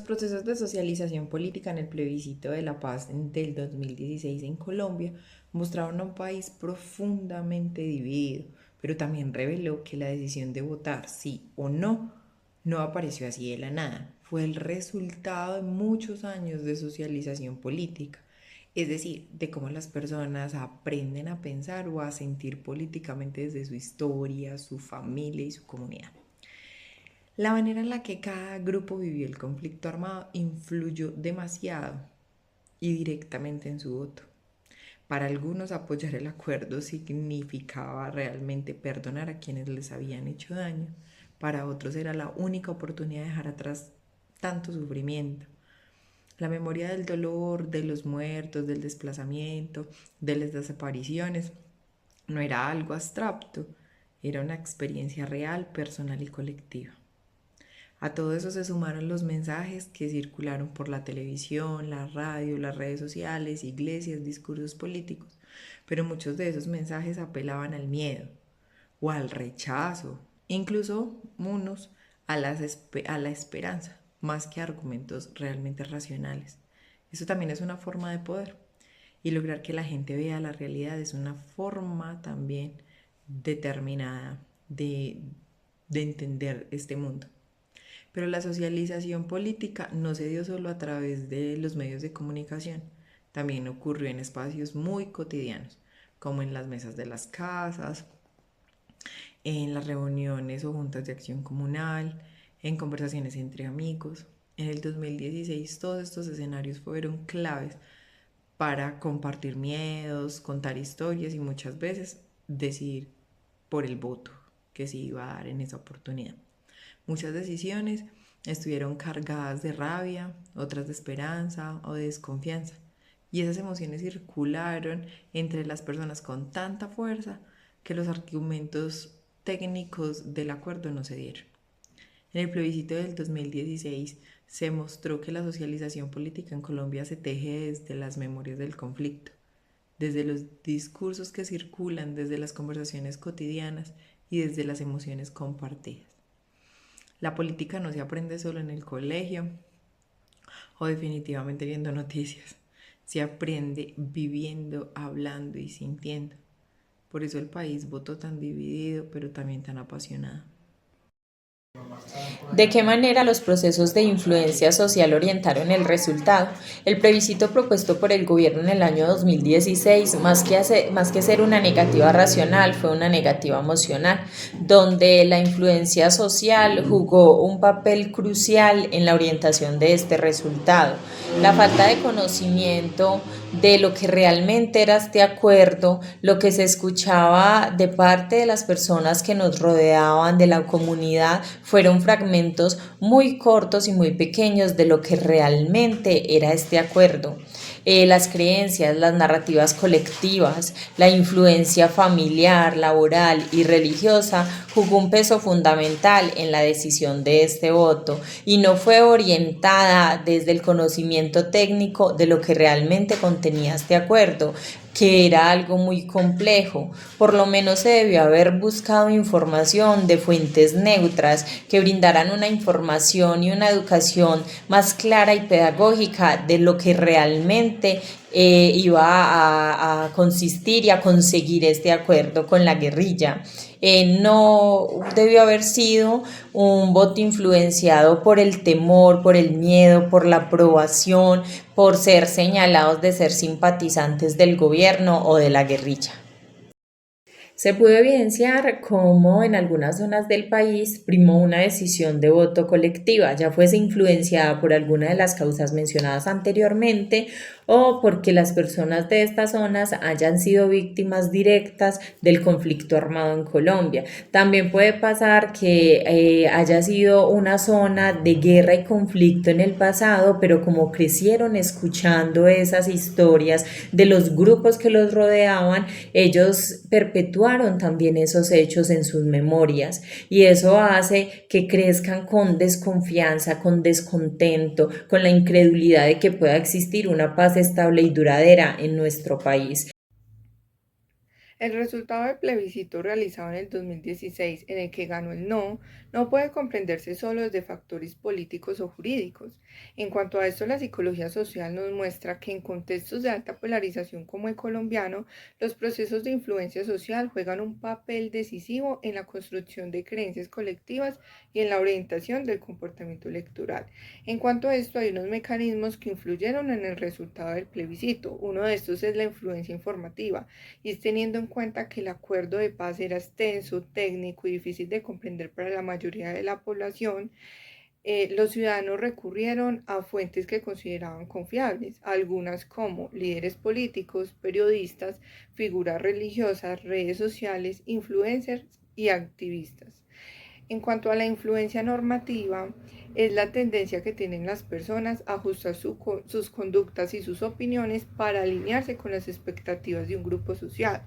Los procesos de socialización política en el plebiscito de la paz del 2016 en Colombia mostraron a un país profundamente dividido, pero también reveló que la decisión de votar sí o no apareció así de la nada. Fue el resultado de muchos años de socialización política, es decir, de cómo las personas aprenden a pensar o a sentir políticamente desde su historia, su familia y su comunidad. La manera en la que cada grupo vivió el conflicto armado influyó demasiado y directamente en su voto. Para algunos apoyar el acuerdo significaba realmente perdonar a quienes les habían hecho daño. Para otros era la única oportunidad de dejar atrás tanto sufrimiento. La memoria del dolor, de los muertos, del desplazamiento, de las desapariciones, no era algo abstracto, era una experiencia real, personal y colectiva. A todo eso se sumaron los mensajes que circularon por la televisión, la radio, las redes sociales, iglesias, discursos políticos, pero muchos de esos mensajes apelaban al miedo o al rechazo, incluso unos a la esperanza, más que argumentos realmente racionales. Eso también es una forma de poder y lograr que la gente vea la realidad es una forma también determinada de entender este mundo. Pero la socialización política no se dio solo a través de los medios de comunicación, también ocurrió en espacios muy cotidianos, como en las mesas de las casas, en las reuniones o juntas de acción comunal, en conversaciones entre amigos. En el 2016 todos estos escenarios fueron claves para compartir miedos, contar historias y muchas veces decidir por el voto que se iba a dar en esa oportunidad. Muchas decisiones estuvieron cargadas de rabia, otras de esperanza o de desconfianza. Y esas emociones circularon entre las personas con tanta fuerza que los argumentos técnicos del acuerdo no se dieron. En el plebiscito del 2016 se mostró que la socialización política en Colombia se teje desde las memorias del conflicto, desde los discursos que circulan, desde las conversaciones cotidianas y desde las emociones compartidas. La política no se aprende solo en el colegio o definitivamente viendo noticias. Se aprende viviendo, hablando y sintiendo. Por eso el país votó tan dividido, pero también tan apasionado. ¿De qué manera los procesos de influencia social orientaron el resultado? El plebiscito propuesto por el gobierno en el año 2016, más que ser una negativa racional, fue una negativa emocional, donde la influencia social jugó un papel crucial en la orientación de este resultado. La falta de conocimiento de lo que realmente era este acuerdo, lo que se escuchaba de parte de las personas que nos rodeaban, de la comunidad, fueron fragmentos muy cortos y muy pequeños de lo que realmente era este acuerdo. Las creencias, las narrativas colectivas, la influencia familiar, laboral y religiosa jugó un peso fundamental en la decisión de este voto y no fue orientada desde el conocimiento técnico de lo que realmente contenía este acuerdo, que era algo muy complejo. Por lo menos se debió haber buscado información de fuentes neutras que brindaran una información y una educación más clara y pedagógica de lo que realmente iba a consistir y a conseguir este acuerdo con la guerrilla. No debió haber sido un voto influenciado por el temor, por el miedo, por la aprobación, por ser señalados de ser simpatizantes del gobierno o de la guerrilla. Se pudo evidenciar cómo en algunas zonas del país primó una decisión de voto colectiva, ya fuese influenciada por alguna de las causas mencionadas anteriormente o porque las personas de estas zonas hayan sido víctimas directas del conflicto armado en Colombia. También puede pasar que haya sido una zona de guerra y conflicto en el pasado, pero como crecieron escuchando esas historias de los grupos que los rodeaban, ellos perpetuaron también esos hechos en sus memorias y eso hace que crezcan con desconfianza, con descontento, con la incredulidad de que pueda existir una paz estable y duradera en nuestro país. El resultado del plebiscito realizado en el 2016, en el que ganó el no, no puede comprenderse solo desde factores políticos o jurídicos. En cuanto a esto, la psicología social nos muestra que en contextos de alta polarización como el colombiano, los procesos de influencia social juegan un papel decisivo en la construcción de creencias colectivas y en la orientación del comportamiento electoral. En cuanto a esto, hay unos mecanismos que influyeron en el resultado del plebiscito. Uno de estos es la influencia informativa, y es teniendo en cuenta que el acuerdo de paz era extenso, técnico y difícil de comprender para la mayoría de la población. Los ciudadanos recurrieron a fuentes que consideraban confiables, algunas como líderes políticos, periodistas, figuras religiosas, redes sociales, influencers y activistas. En cuanto a la influencia normativa, es la tendencia que tienen las personas a ajustar sus conductas y sus opiniones para alinearse con las expectativas de un grupo social.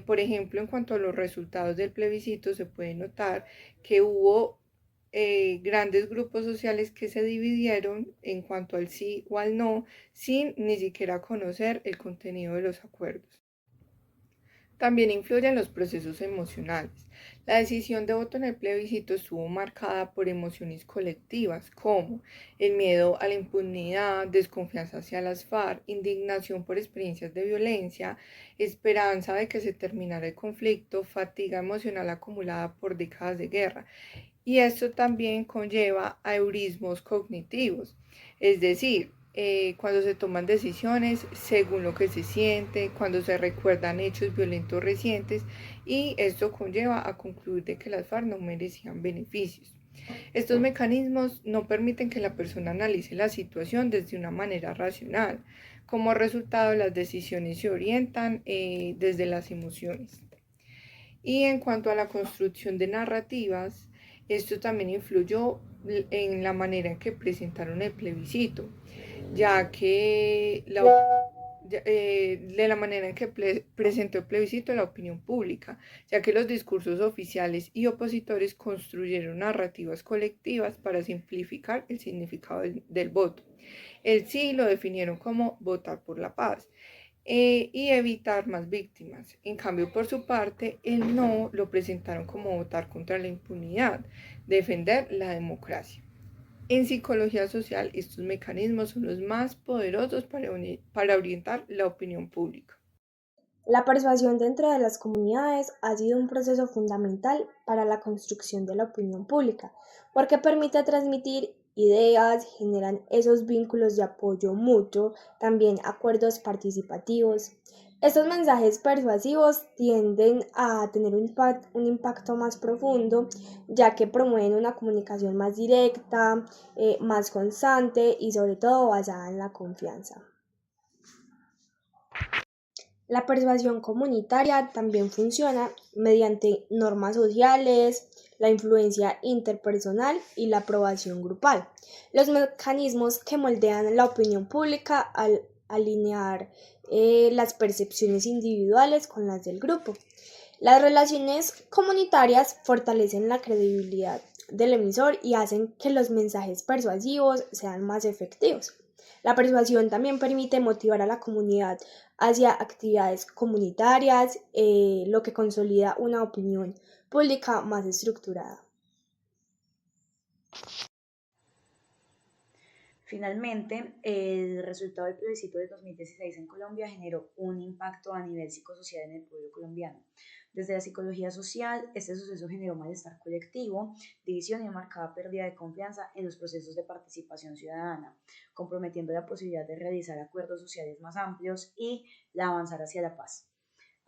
Por ejemplo, en cuanto a los resultados del plebiscito, se puede notar que hubo grandes grupos sociales que se dividieron en cuanto al sí o al no, sin ni siquiera conocer el contenido de los acuerdos. También influyen los procesos emocionales. La decisión de voto en el plebiscito estuvo marcada por emociones colectivas como el miedo a la impunidad, desconfianza hacia las FARC, indignación por experiencias de violencia, esperanza de que se terminara el conflicto, fatiga emocional acumulada por décadas de guerra. Y esto también conlleva a heurismos cognitivos, es decir, cuando se toman decisiones según lo que se siente, cuando se recuerdan hechos violentos recientes, y esto conlleva a concluir de que las FARC no merecían beneficios. Estos mecanismos no permiten que la persona analice la situación desde una manera racional. Como resultado, las decisiones se orientan desde las emociones. Y en cuanto a la construcción de narrativas, esto también influyó en la manera en que presentaron el plebiscito, ya que de la manera en que presentó el plebiscito la opinión pública, ya que los discursos oficiales y opositores construyeron narrativas colectivas para simplificar el significado del voto. El sí lo definieron como votar por la paz y evitar más víctimas. En cambio, por su parte, el no lo presentaron como votar contra la impunidad, defender la democracia. En psicología social, estos mecanismos son los más poderosos para orientar la opinión pública. La persuasión dentro de las comunidades ha sido un proceso fundamental para la construcción de la opinión pública, porque permite transmitir ideas, generan esos vínculos de apoyo mutuo, también acuerdos participativos. Estos mensajes persuasivos tienden a tener un impacto más profundo, ya que promueven una comunicación más directa, más constante y sobre todo basada en la confianza. La persuasión comunitaria también funciona mediante normas sociales, la influencia interpersonal y la aprobación grupal. Los mecanismos que moldean la opinión pública al alinear las percepciones individuales con las del grupo. Las relaciones comunitarias fortalecen la credibilidad del emisor y hacen que los mensajes persuasivos sean más efectivos. La persuasión también permite motivar a la comunidad hacia actividades comunitarias, lo que consolida una opinión pública más estructurada. Finalmente, el resultado del plebiscito de 2016 en Colombia generó un impacto a nivel psicosocial en el pueblo colombiano. Desde la psicología social, este suceso generó malestar colectivo, división y una marcada pérdida de confianza en los procesos de participación ciudadana, comprometiendo la posibilidad de realizar acuerdos sociales más amplios y la avanzar hacia la paz.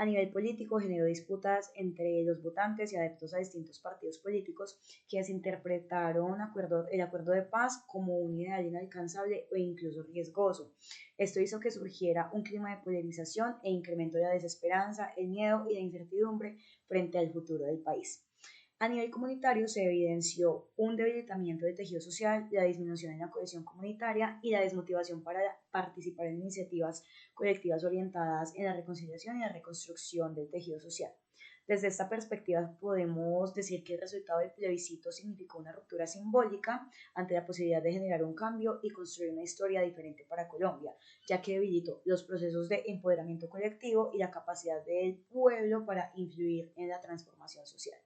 A nivel político generó disputas entre los votantes y adeptos a distintos partidos políticos que desinterpretaron el acuerdo de paz como un ideal inalcanzable o incluso riesgoso. Esto hizo que surgiera un clima de polarización e incremento de la desesperanza, el miedo y la incertidumbre frente al futuro del país. A nivel comunitario se evidenció un debilitamiento del tejido social, la disminución en la cohesión comunitaria y la desmotivación para participar en iniciativas colectivas orientadas en la reconciliación y la reconstrucción del tejido social. Desde esta perspectiva podemos decir que el resultado del plebiscito significó una ruptura simbólica ante la posibilidad de generar un cambio y construir una historia diferente para Colombia, ya que debilitó los procesos de empoderamiento colectivo y la capacidad del pueblo para influir en la transformación social.